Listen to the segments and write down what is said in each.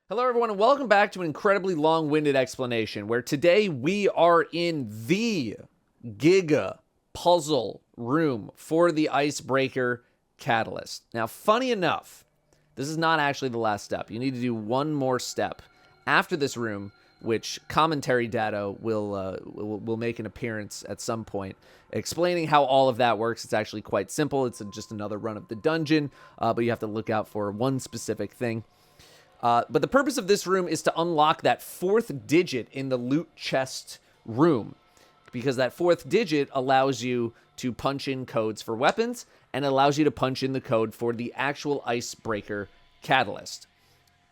Hello, everyone, and welcome back to an incredibly long-winded explanation where today we are in the giga puzzle room for the icebreaker catalyst. Now, funny enough, this is not actually the last step. You need to do one more step after this room, which commentary Datto will make an appearance at some point, explaining how all of that works. It's actually quite simple. It's just another run of the dungeon, but you have to look out for one specific thing. But the purpose of this room is to unlock that fourth digit in the loot chest room, because that fourth digit allows you to punch in codes for weapons and allows you to punch in the code for the actual icebreaker catalyst.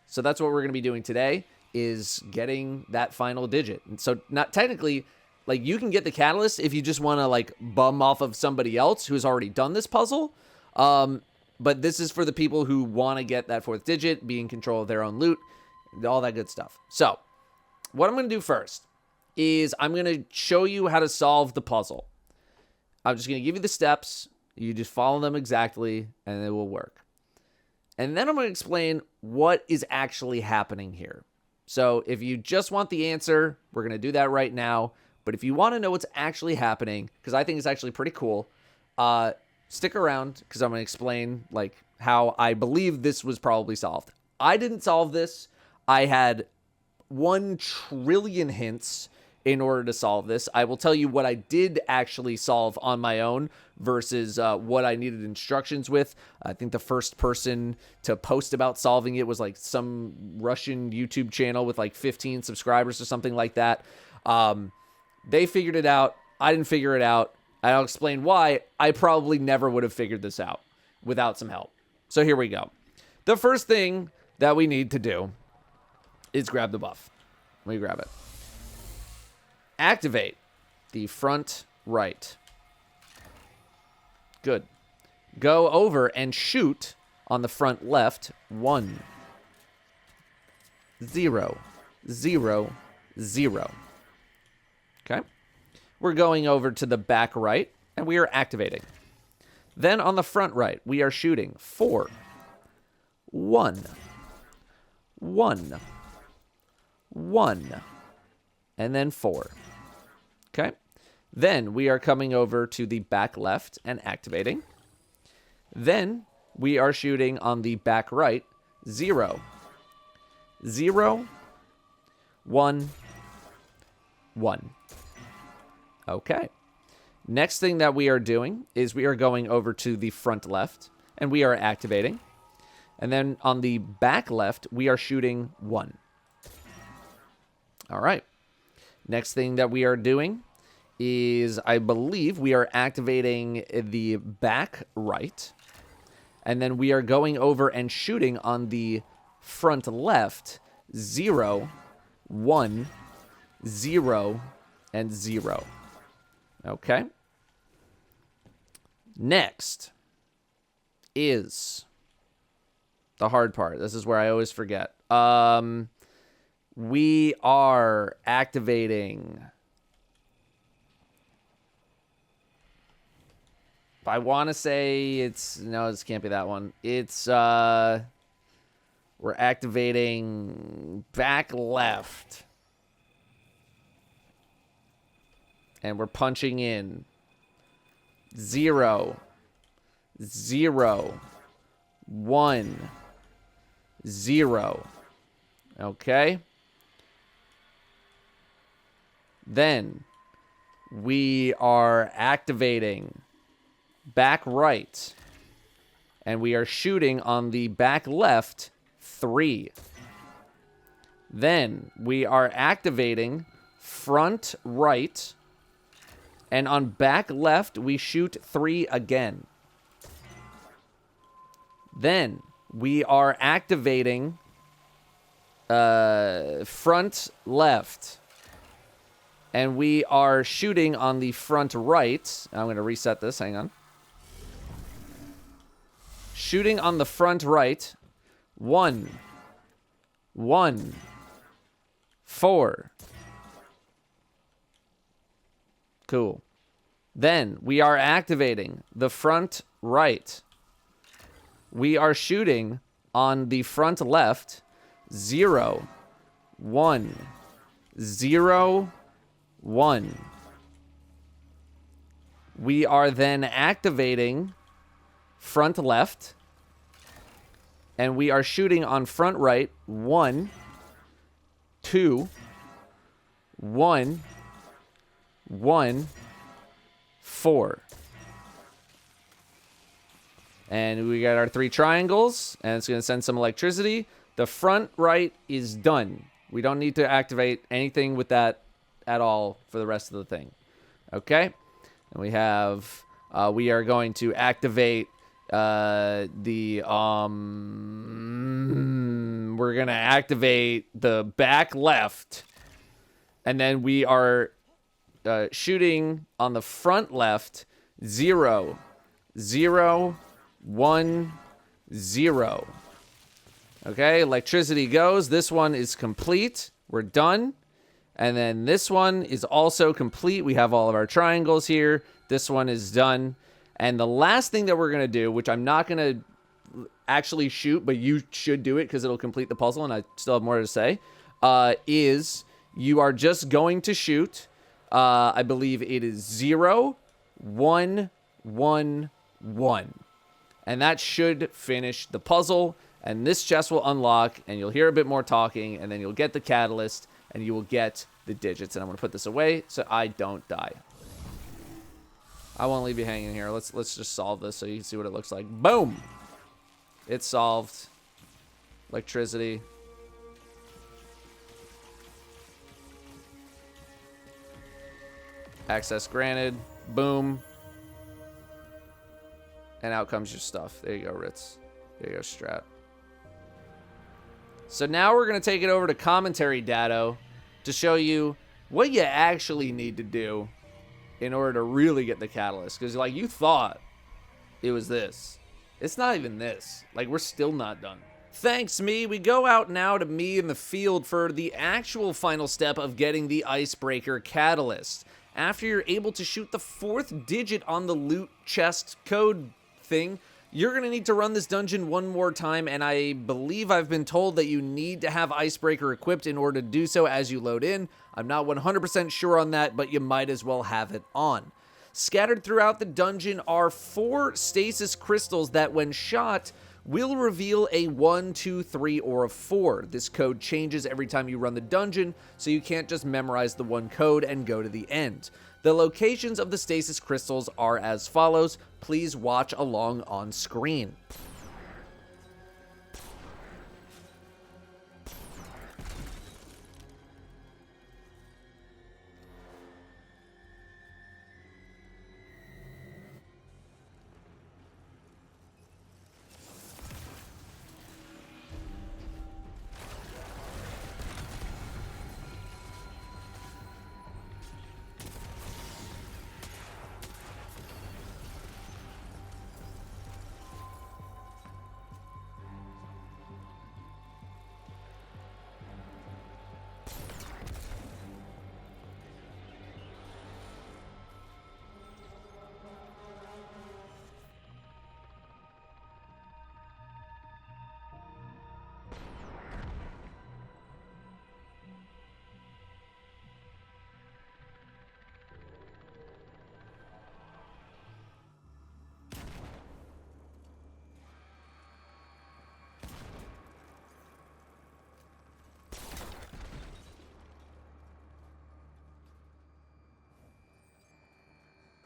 So that's what we're going to be doing today, is getting that final digit. And so not technically, like, you can get the catalyst if you just want to like bum off of somebody else who's already done this puzzle. But this is for the people who want to get that fourth digit, be in control of their own loot, all that good stuff. So, what I'm going to do first is I'm going to show you how to solve the puzzle. I'm just going to give you the steps. You just follow them exactly, and it will work. And then I'm going to explain what is actually happening here. So, if you just want the answer, we're going to do that right now. But if you want to know what's actually happening, because I think it's actually pretty cool, stick around, because I'm going to explain like how I believe this was probably solved. I didn't solve this. I had 1 trillion hints in order to solve this. I will tell you what I did actually solve on my own versus what I needed instructions with. I think the first person to post about solving it was like some Russian YouTube channel with like 15 subscribers or something like that. They figured it out. I didn't figure it out. I'll explain why I probably never would have figured this out without some help. So here we go. The first thing that we need to do is grab the buff. Let me grab it. Activate the front right. Good. Go over and shoot on the front left. 1, 0, 0, 0. Okay. We're going over to the back right, and we are activating. Then on the front right, we are shooting 4, 1, 1, 1, and then 4. Okay? Then we are coming over to the back left and activating. Then we are shooting on the back right, 0, 0, 1, 1. Okay. Next thing that we are doing is we are going over to the front left, and we are activating. And then on the back left, we are shooting 1. All right. Next thing that we are doing is, I believe, we are activating the back right. And then we are going over and shooting on the front left, 0, 1, 0, and 0. Okay. Next is the hard part. This is where I always forget. We are activating. I want to say it's, no, this can't be that one. It's we're activating back left. And we're punching in 0, 0, 1, 0. Okay. Then we are activating back right. And we are shooting on the back left, 3. Then we are activating front right. And on back left, we shoot 3 again. Then we are activating front left. And we are shooting on the front right. I'm going to reset this. Hang on. Shooting on the front right. 1, 1, 4. Cool. Then we are activating the front right. We are shooting on the front left. 0, 1, 0, 1. We are then activating front left. And we are shooting on front right. 1, 2, 1, 1, 4. And we got our 3 triangles, and it's going to send some electricity. The front right is done. We don't need to activate anything with that at all for the rest of the thing. Okay? And we have, we are going to activate we're going to activate the back left. And then we are shooting on the front left. 0, 0, 1, 0. Okay, electricity goes. This one is complete. We're done. And then this one is also complete. We have all of our triangles here. This one is done. And the last thing that we're going to do, which I'm not going to actually shoot, but you should do it because it'll complete the puzzle, and I still have more to say, is you are just going to shoot, I believe it is 0, 1, 1, 1. And that should finish the puzzle. And this chest will unlock, and you'll hear a bit more talking, and then you'll get the catalyst, and you will get the digits. And I'm going to put this away so I don't die. I won't leave you hanging here. Let's just solve this so you can see what it looks like. Boom! It's solved. Electricity. Access granted. Boom. And out comes your stuff. There you go, Ritz. There you go, Strat. So now we're going to take it over to commentary, Datto, to show you what you actually need to do in order to really get the catalyst. Because, like, you thought it was this. It's not even this. Like, we're still not done. Thanks, me. We go out now to me in the field for the actual final step of getting the icebreaker catalyst. After you're able to shoot the 4th digit on the loot chest code thing, you're going to need to run this dungeon one more time, and I believe I've been told that you need to have Icebreaker equipped in order to do so as you load in. I'm not 100% sure on that, but you might as well have it on. Scattered throughout the dungeon are 4 stasis crystals that, when shot, will reveal a 1, 2, 3, or a 4. This code changes every time you run the dungeon, so you can't just memorize the one code and go to the end. The locations of the stasis crystals are as follows. Please watch along on screen.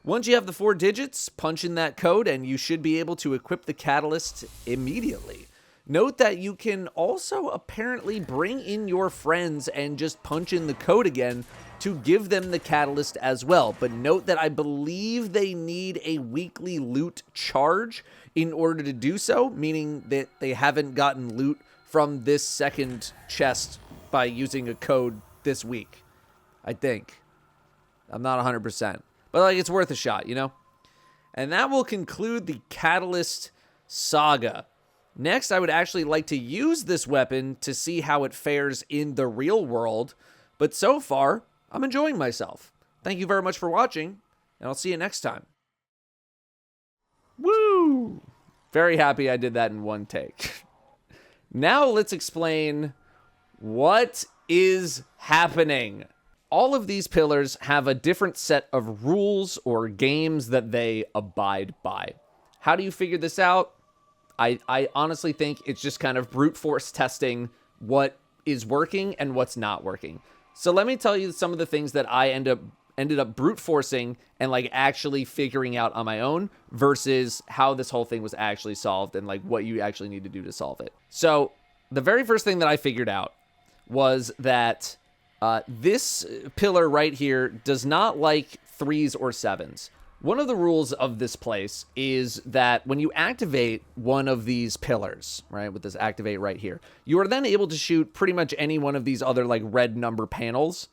Once you have the 4 digits, punch in that code and you should be able to equip the catalyst immediately. Note that you can also apparently bring in your friends and just punch in the code again to give them the catalyst as well. But note that I believe they need a weekly loot charge in order to do so, meaning that they haven't gotten loot from this second chest by using a code this week. I think. I'm not 100%. But, like, it's worth a shot, you know? And that will conclude the Catalyst saga. Next, I would actually like to use this weapon to see how it fares in the real world. But so far, I'm enjoying myself. Thank you very much for watching, and I'll see you next time. Woo! Very happy I did that in one take. Now let's explain What is happening? All of these pillars have a different set of rules or games that they abide by. How do you figure this out? I honestly think it's just kind of brute force testing what is working and what's not working. So let me tell you some of the things that I ended up brute forcing and like actually figuring out on my own versus how this whole thing was actually solved and like what you actually need to do to solve it. So the very first thing that I figured out was that this pillar right here does not like 3s or 7s. One of the rules of this place is that when you activate one of these pillars, right, with this activate right here, you are then able to shoot pretty much any one of these other like red number panels.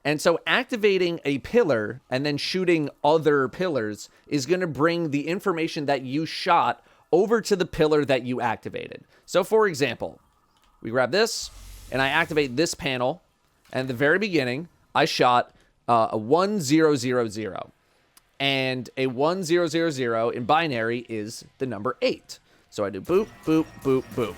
And so activating a pillar and then shooting other pillars is going to bring the information that you shot over to the pillar that you activated. So for example, we grab this and I activate this panel. And at the very beginning, I shot a 1000. And a 1000 in binary is the number 8. So I do boop, boop, boop, boop.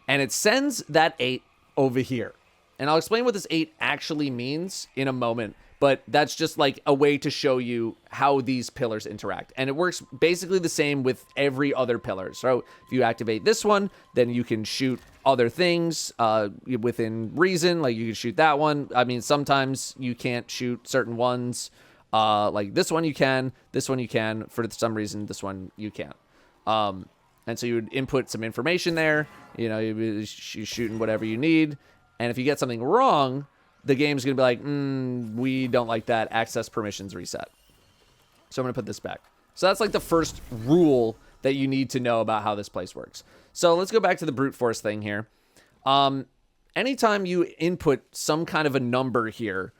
And it sends that 8 over here. And I'll explain what this 8 actually means in a moment. But that's just like a way to show you how these pillars interact. And it works basically the same with every other pillar. So if you activate this one, then you can shoot other things within reason. Like you can shoot that one. I mean, sometimes you can't shoot certain ones. Like this one you can, this one you can, for some reason this one you can't. And so you would input some information there, you know, you're shooting whatever you need, and if you get something wrong, the game's gonna be like, we don't like that, access permissions reset. So I'm gonna put this back. So that's like the first rule that you need to know about how this place works. So let's go back to the brute force thing here. Anytime you input some kind of a number here,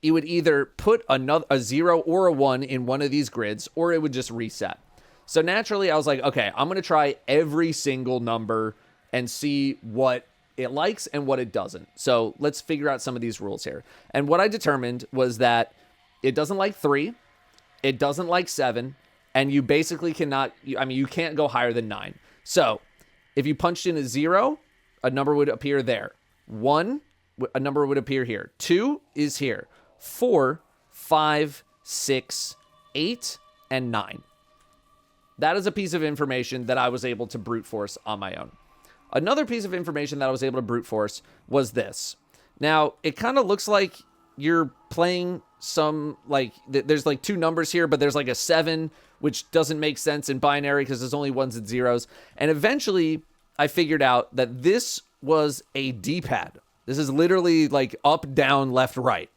you would either put a 0 or a 1 in one of these grids, or it would just reset. So naturally, I was like, okay, I'm going to try every single number and see what it likes and what it doesn't. So let's figure out some of these rules here. And what I determined was that it doesn't like 3, it doesn't like 7, and you basically cannot, you can't go higher than 9. So if you punched in a 0, a number would appear there. 1, a number would appear here. 2 is here. 4, 5, 6, 8, and 9. That is a piece of information that I was able to brute force on my own. Another piece of information that I was able to brute force was this. Now, it kind of looks like you're playing some, like, there's like 2 numbers here, but there's like a 7, which doesn't make sense in binary because there's only 1s and 0s. And eventually, I figured out that this was a D-pad. This is literally like up, down, left, right.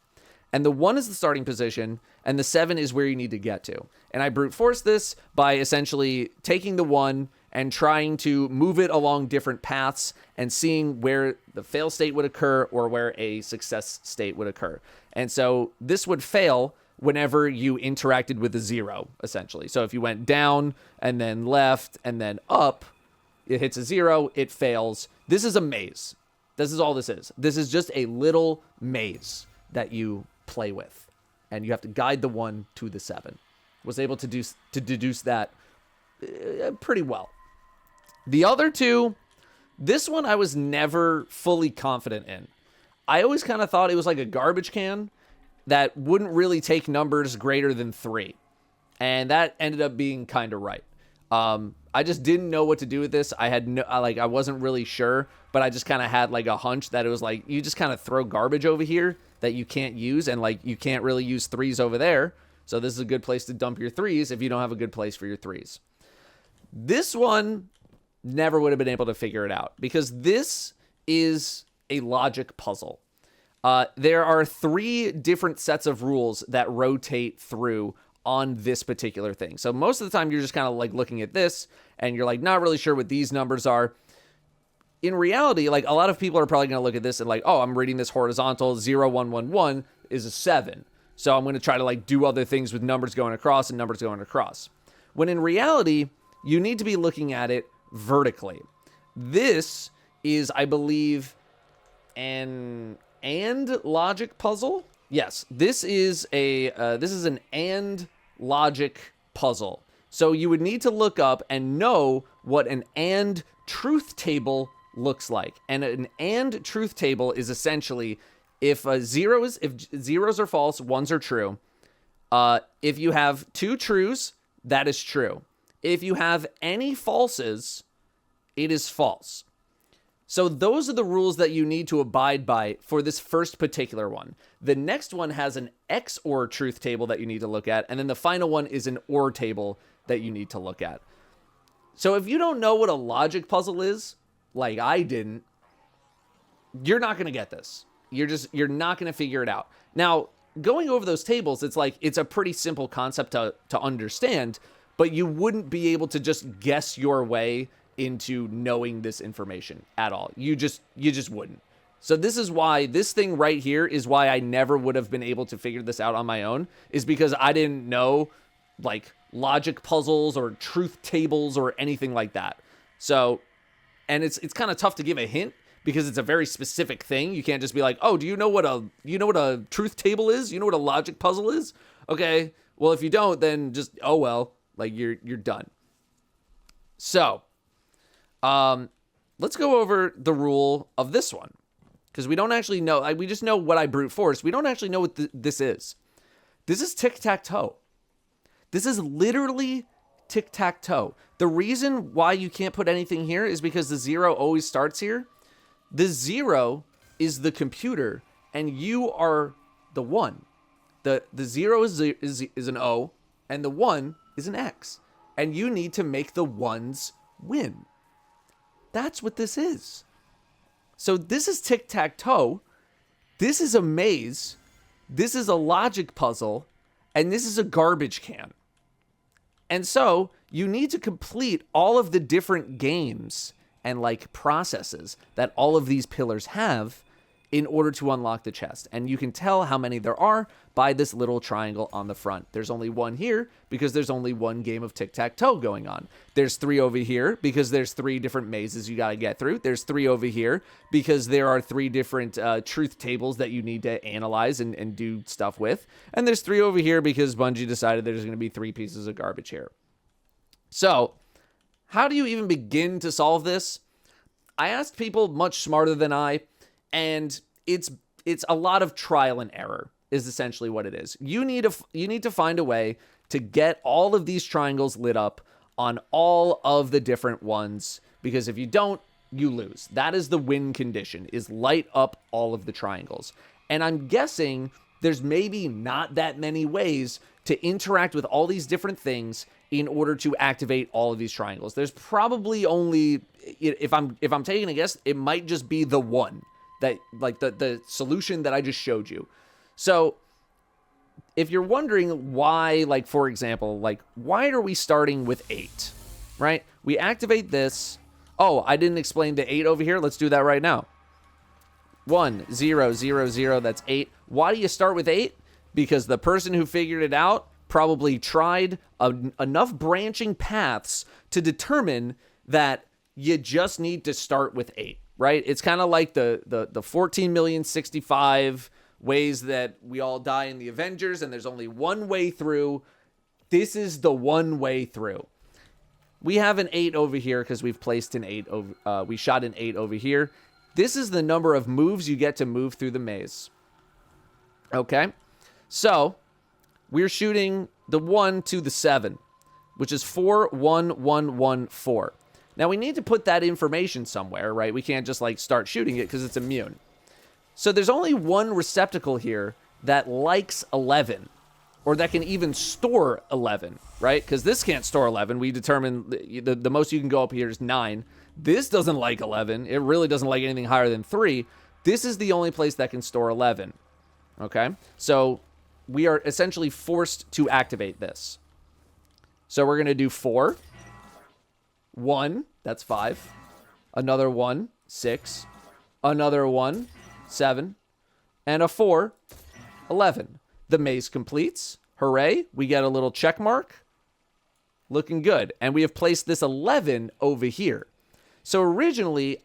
And the 1 is the starting position, and the 7 is where you need to get to. And I brute force this by essentially taking the 1 and trying to move it along different paths and seeing where the fail state would occur or where a success state would occur. And so this would fail whenever you interacted with a 0, essentially. So if you went down and then left and then up, it hits a 0, it fails. This is a maze. This is all this is. This is just a little maze that you play with, and you have to guide the 1 to the 7. Was able to deduce that pretty well. The other 2, this one I was never fully confident in. I always kind of thought it was like a garbage can that wouldn't really take numbers greater than 3, and that ended up being kind of right. I just didn't know what to do with this. I wasn't really sure, but I just kind of had like a hunch that it was like, you just kind of throw garbage over here that you can't use, and like you can't really use 3s over there. So this is a good place to dump your 3s if you don't have a good place for your 3s. This one never would have been able to figure it out because this is a logic puzzle. There are 3 different sets of rules that rotate through on this particular thing. So most of the time you're just kind of like looking at this and you're like not really sure what these numbers are. In reality, like a lot of people are probably going to look at this and like, oh, I'm reading this horizontal 0, 1, 1, 1 is a 7. So I'm going to try to like do other things with numbers going across and numbers going across. When in reality, you need to be looking at it vertically. This is, I believe, an AND logic puzzle. Yes, this is an AND logic puzzle. So you would need to look up and know what an AND truth table looks like. And an and truth table is essentially if zeros are false, ones are true. If you have two trues, that is true. If you have any falses, it is false. So those are the rules that you need to abide by for this first particular one. The next one has an XOR truth table that you need to look at, and then the final one is an OR table that you need to look at. So if you don't know what a logic puzzle is, like I didn't, you're not going to get this. You're not going to figure it out. Now, going over those tables, it's a pretty simple concept to understand, but you wouldn't be able to just guess your way into knowing this information at all. You just wouldn't. So this is why this thing right here is why I never would have been able to figure this out on my own, is because I didn't know like logic puzzles or truth tables or anything like that. So, and it's kind of tough to give a hint because it's a very specific thing. You can't just be like, "Oh, do you know what a truth table is? You know what a logic puzzle is?" Okay. Well, if you don't, then just like you're done. So, let's go over the rule of this one, because we don't actually know. We just know what I brute force. We don't actually know what this is. This is tic-tac-toe. This is literally tic-tac-toe. The reason why you can't put anything here is because the 0 always starts here. The 0 is the computer, and you are the 1. The 0 is an O, and the 1 is an X. And you need to make the ones win. That's what this is. So this is tic-tac-toe. This is a maze. This is a logic puzzle. And this is a garbage can. And so you need to complete all of the different games and like processes that all of these pillars have in order to unlock the chest. And you can tell how many there are by this little triangle on the front. There's only one here because there's only one game of tic-tac-toe going on. There's 3 over here because there's 3 different mazes you got to get through. There's 3 over here because there are 3 different truth tables that you need to analyze and do stuff with. And there's 3 over here because Bungie decided there's going to be 3 pieces of garbage here. So how do you even begin to solve this? I asked people much smarter than I, and it's a lot of trial and error is essentially what it is. You need to find a way to get all of these triangles lit up on all of the different ones, because if you don't, you lose. That is the win condition, is light up all of the triangles. And I'm guessing there's maybe not that many ways to interact with all these different things in order to activate all of these triangles. There's probably only, if I'm taking a guess, it might just be the one that, like the solution that I just showed you. So if you're wondering why, like, for example, like, why are we starting with 8, right? We activate this. Oh, I didn't explain the 8 over here. Let's do that right now. 1, 0, 0, 0, that's 8. Why do you start with 8? Because the person who figured it out probably tried enough branching paths to determine that you just need to start with 8, right? It's kind of like the 14,065 ways that we all die in the Avengers, and there's only one way through. This is the one way through. We have an 8 over here because we've placed an 8 over. We shot an 8 over here. This is the number of moves you get to move through the maze. Okay, so we're shooting the 1 to the 7, which is 4, 1, 1, 1, 4. Now we need to put that information somewhere, right? We can't just like start shooting it because it's immune. So there's only one receptacle here that likes 11, or that can even store 11, right? Because this can't store 11. We determined the most you can go up here is 9. This doesn't like 11. It really doesn't like anything higher than 3. This is the only place that can store 11. Okay, so we are essentially forced to activate this. So we're going to do 4. 1, that's 5. Another 1, 6. Another 1, 7. And a 4, 11. The maze completes. Hooray, we get a little check mark. Looking good. And we have placed this 11 over here. So originally,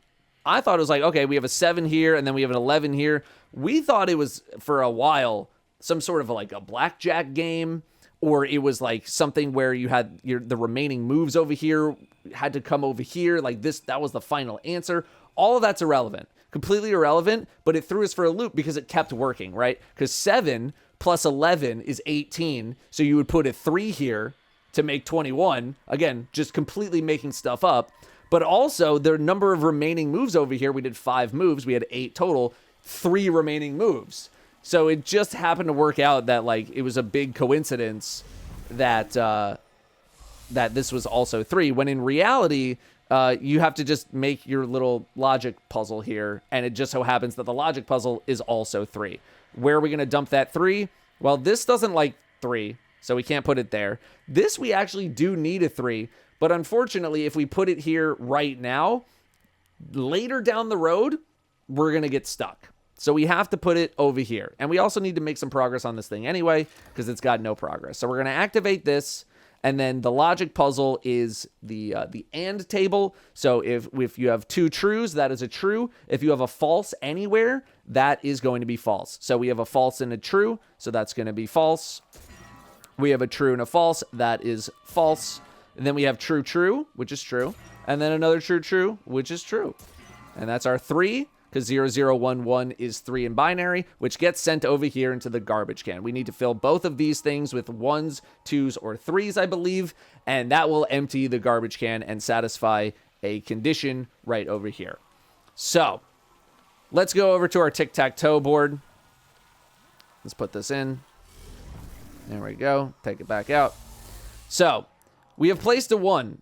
I thought it was like, okay, we have a 7 here, and then we have an 11 here. We thought it was, for a while, some sort of like a blackjack game, or it was like something where you had the remaining moves over here had to come over here. Like this, that was the final answer. All of that's irrelevant. Completely irrelevant, but it threw us for a loop because it kept working, right? Because 7 plus 11 is 18, so you would put a 3 here to make 21. Again, just completely making stuff up. But also, the number of remaining moves over here, we did 5 moves. We had 8 total, 3 remaining moves. So it just happened to work out that, like, it was a big coincidence that that this was also 3, when in reality, you have to just make your little logic puzzle here, and it just so happens that the logic puzzle is also 3. Where are we going to dump that 3? Well, this doesn't like 3, so we can't put it there. This we actually do need a 3, but unfortunately, if we put it here right now, later down the road, we're going to get stuck. So we have to put it over here. And we also need to make some progress on this thing anyway, because it's got no progress. So we're going to activate this. And then the logic puzzle is the AND table. So if you have 2 trues, that is a true. If you have a false anywhere, that is going to be false. So we have a false and a true, so that's going to be false. We have a true and a false, that is false. And then we have true, true, which is true. And then another true, true, which is true. And that's our 3. Because 0011 is 3 in binary, which gets sent over here into the garbage can. We need to fill both of these things with 1s, 2s, or 3s, I believe, and that will empty the garbage can and satisfy a condition right over here. So, let's go over to our tic-tac-toe board. Let's put this in. There we go. Take it back out. So, we have placed a 1.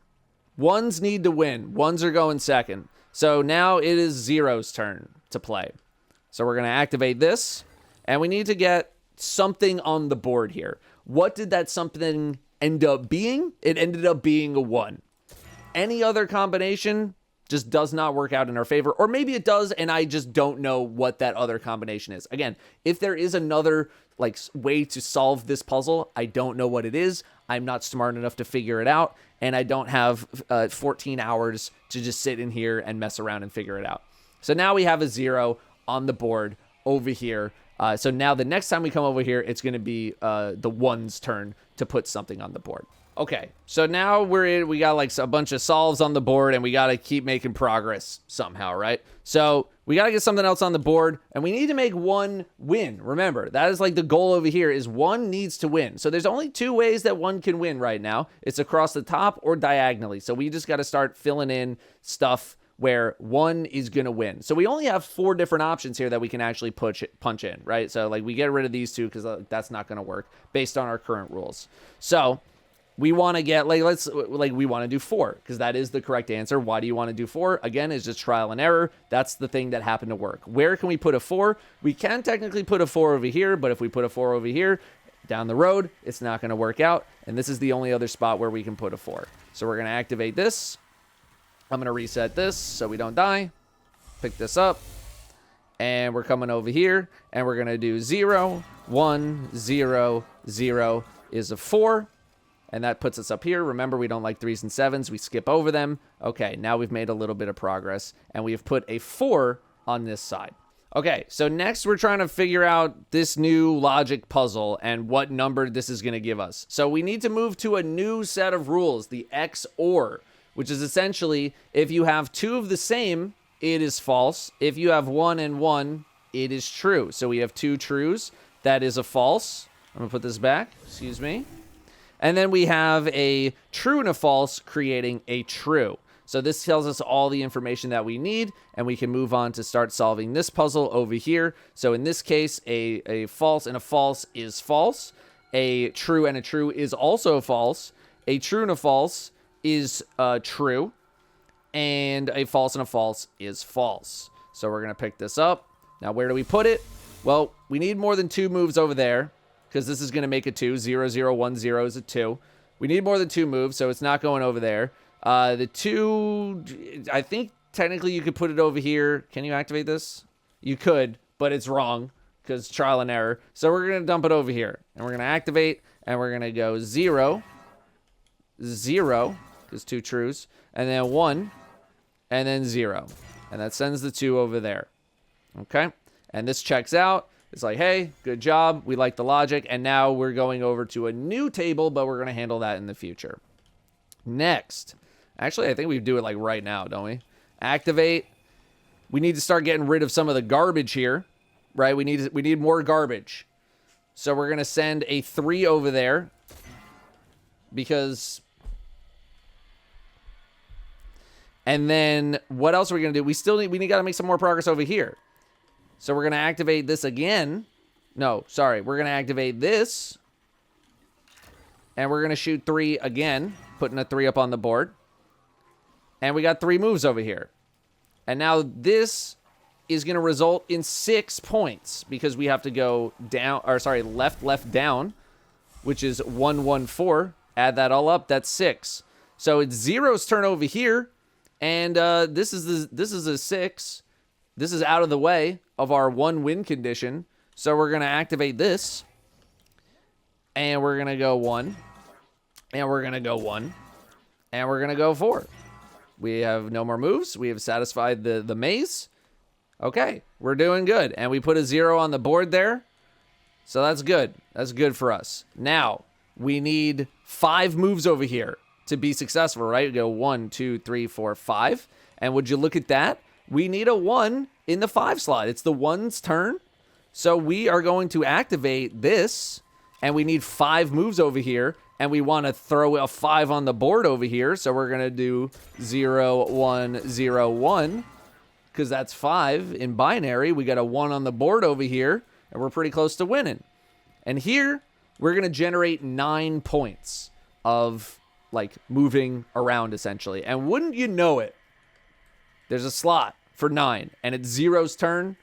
1s need to win. 1s are going second. So now it is 0's turn to play. So we're going to activate this, and we need to get something on the board here. What did that something end up being? It ended up being a 1. Any other combination just does not work out in our favor, or maybe it does, and I just don't know what that other combination is. Again, if there is another way to solve this puzzle, I don't know what it is. I'm not smart enough to figure it out, and I don't have 14 hours to just sit in here and mess around and figure it out. So now we have a 0 on the board over here. So now the next time we come over here, it's going to be the 1's turn to put something on the board. Okay, so now we got like a bunch of solves on the board, and we got to keep making progress somehow, right? So we got to get something else on the board, and we need to make 1 win. Remember, that is like the goal over here, is 1 needs to win. So there's only 2 ways that 1 can win right now. It's across the top or diagonally. So we just got to start filling in stuff where 1 is going to win. So we only have 4 different options here that we can actually punch in, right? So like we get rid of these 2 because that's not going to work based on our current rules. So we want to get, we want to do 4 because that is the correct answer. Why do you want to do 4? Again, it's just trial and error. That's the thing that happened to work. Where can we put a 4? We can technically put a 4 over here, but if we put a 4 over here, down the road, it's not going to work out. And this is the only other spot where we can put a 4. So we're going to activate this. I'm going to reset this so we don't die. Pick this up. And we're coming over here, and we're going to do 0, 1, 0, 0 is a 4. And that puts us up here. Remember, we don't like 3s and 7s. We skip over them. Okay, now we've made a little bit of progress. And we've put a 4 on this side. Okay, so next we're trying to figure out this new logic puzzle and what number this is going to give us. So we need to move to a new set of rules, the XOR, which is essentially if you have 2 of the same, it is false. If you have 1 and 1, it is true. So we have 2 trues. That is a false. I'm going to put this back. Excuse me. And then we have a true and a false creating a true. So this tells us all the information that we need, and we can move on to start solving this puzzle over here. So in this case, a false and a false is false. A true and a true is also false. A true and a false is true. And a false and a false is false. So we're going to pick this up. Now, where do we put it? Well, we need more than 2 moves over there, because this is going to make a 2. 0, 0, 1, 0 is a 2. We need more than 2 moves, so it's not going over there. The 2, I think technically you could put it over here. Can you activate this? You could, but it's wrong because trial and error. So we're going to dump it over here, and we're going to activate, and we're going to go 0, 0, because 2 trues, and then 1, and then 0. And that sends the 2 over there. Okay? And this checks out. It's like, hey, good job. We like the logic. And now we're going over to a new table, but we're going to handle that in the future. Next. Actually, I think we do it like right now, don't we? Activate. we need to start getting rid of some of the garbage here, right? We need more garbage. So we're going to send a 3 over there because... And then what else are we going to do? We got to make some more progress over here. So we're going to activate this again. No, sorry. We're going to activate this. And we're going to shoot 3 again, putting a 3 up on the board. And we got 3 moves over here. And now this is going to result in 6 points because we have to go down, or sorry, left, down, which is 1, 1, 4. Add that all up. That's 6. So it's Zero's turn over here. And this is a 6. This is out of the way of our 1 win condition. So we're going to activate this. And we're going to go 1. And we're going to go 1. And we're going to go 4. We have no more moves. We have satisfied the maze. Okay, we're doing good. And we put a 0 on the board there. So that's good. That's good for us. Now, we need 5 moves over here to be successful, right? We go 1, 2, 3, 4, 5. And would you look at that? We need a 1 in the 5 slot. It's the 1's turn. So we are going to activate this. And we need 5 moves over here. And we want to throw a 5 on the board over here. So we're going to do 0, 1, 0, 1. Because that's 5 in binary. We got a 1 on the board over here. And we're pretty close to winning. And here, we're going to generate 9 points of... like moving around essentially. And wouldn't you know it, there's a slot for 9 and it's Zero's turn.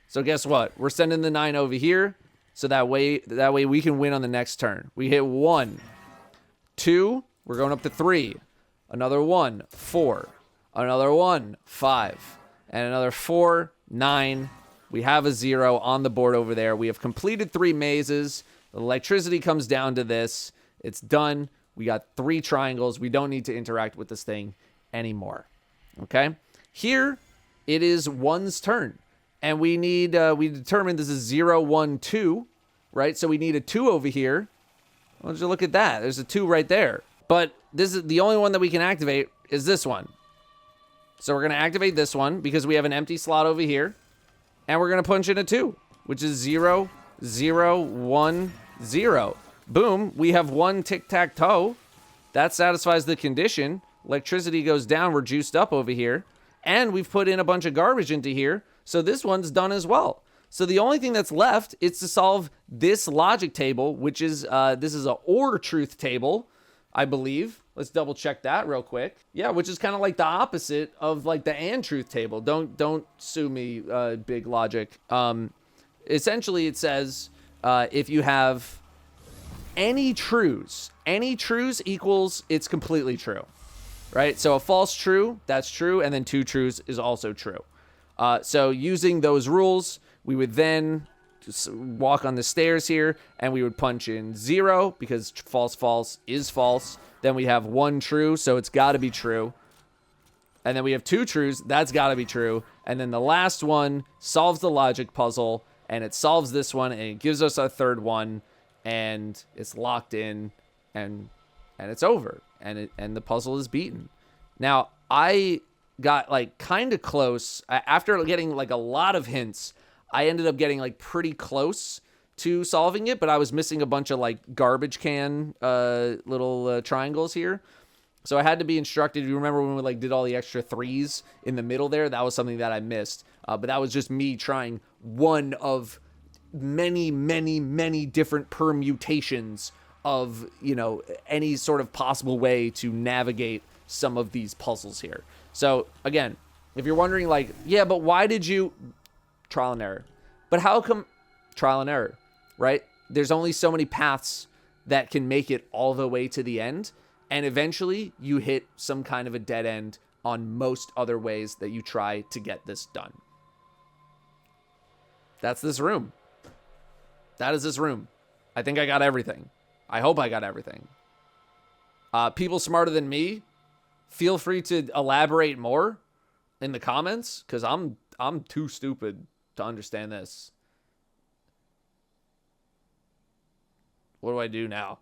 So guess what? We're sending the 9 over here. So that way we can win on the next turn. We hit 1, 2, we're going up to 3, another 1, 4, another 1, 5, and another 4, 9. We have a 0 on the board over there. We have completed 3 mazes. The electricity comes down to this. It's done. We got 3 triangles. We don't need to interact with this thing anymore. Okay? Here, it is 1's turn. And we need, we determined this is 0, 1, 2, right? So we need a 2 over here. Why don't you look at that? There's a 2 right there. But this is the only one that we can activate is this one. So we're going to activate this one because we have an empty slot over here. And we're going to punch in a 2, which is 0, 0, 1, 0. Boom, we have 1 tic-tac-toe. That satisfies the condition. Electricity goes down. We're juiced up over here. And we've put in a bunch of garbage into here. So this one's done as well. So the only thing that's left is to solve this logic table, which is, this is a OR truth table, I believe. Let's double check that real quick. Yeah, which is kind of like the opposite of like the AND truth table. Don't sue me, big logic. Essentially it says, if you have any truths equals it's completely true, right? So a false true, that's true, and then 2 truths is also true. So using those rules, we would then just walk on the stairs here, and we would punch in 0 because false, false is false. Then we have 1 true, so it's got to be true. And then we have 2 truths, that's got to be true. And then the last one solves the logic puzzle, and it solves this one, and it gives us our 3rd one. And it's locked in, and it's over, and the puzzle is beaten. Now I got like kind of close after getting like a lot of hints. I ended up getting like pretty close to solving it, but I was missing a bunch of like garbage can little triangles here. So I had to be instructed. You remember when we like did all the extra 3s in the middle there? That was something that I missed. But that was just me trying one of many different permutations of, you know, any sort of possible way to navigate some of these puzzles here. So again, if you're wondering like, yeah, but why did you trial and error? But how come trial and error, right? There's only so many paths that can make it all the way to the end. And eventually you hit some kind of a dead end on most other ways that you try to get this done. That's this room. That is this room. I think I got everything. I hope I got everything. People smarter than me, feel free to elaborate more in the comments, because I'm too stupid to understand this. What do I do now?